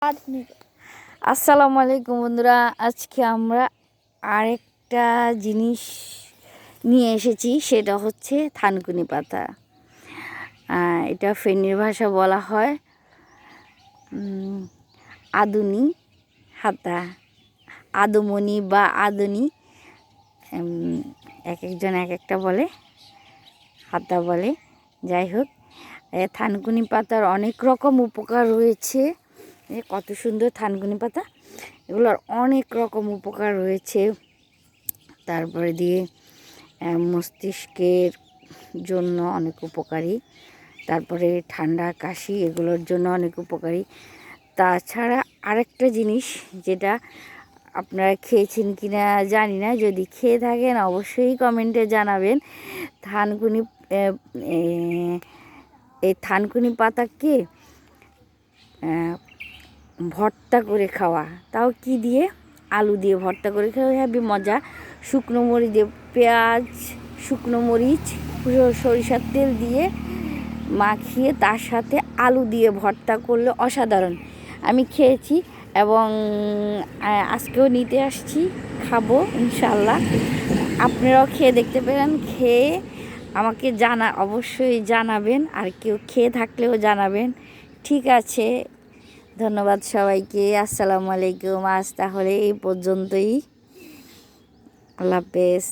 আসসালামু আলাইকুম বন্ধুরা, আজকে আমরা আরেকটা জিনিস নিয়ে এসেছি, সেটা হচ্ছে থানকুনি পাতা। এটা ফেনীর ভাষা বলা হয় আদুনি হাতা, আদমনি বা আদনি, এক একজন এক একটা বলে, হাতা বলে। যাই হোক, থানকুনি পাতার অনেক রকম উপকার রয়েছে। কত সুন্দর থানকুনি পাতা, এগুলোর অনেক রকম উপকার রয়েছে। তারপরে দিয়ে মস্তিষ্কের জন্য অনেক উপকারী, তারপরে ঠান্ডা কাশি এগুলোর জন্য অনেক উপকারী। তাছাড়া আরেকটা জিনিস, যেটা আপনারা খেয়েছেন কি না জানি না, যদি খেয়ে থাকেন অবশ্যই কমেন্টে জানাবেন। থানকুনি এই থানকুনি পাতাকে ভর্তা করে খাওয়া, তাও কি দিয়ে? আলু দিয়ে ভর্তা করে খাওয়া, হেবি মজা। শুকনো মরিচ দিয়ে, পেঁয়াজ, শুকনো মরিচ, সরিষার তেল দিয়ে মাখিয়ে তার সাথে আলু দিয়ে ভর্তা করলে অসাধারণ। আমি খেয়েছি এবং আজকেও নিতে আসছি, খাবো ইনশাল্লাহ। আপনারাও খেয়ে দেখতে পারেন, খেয়ে আমাকে অবশ্যই জানাবেন, আর কেউ খেয়ে থাকলেও জানাবেন। ঠিক আছে, ধন্যবাদ সবাইকে। আসসালামু আলাইকুম। আজ তাহলে এই পর্যন্তই। আল্লাহ হাফেজ।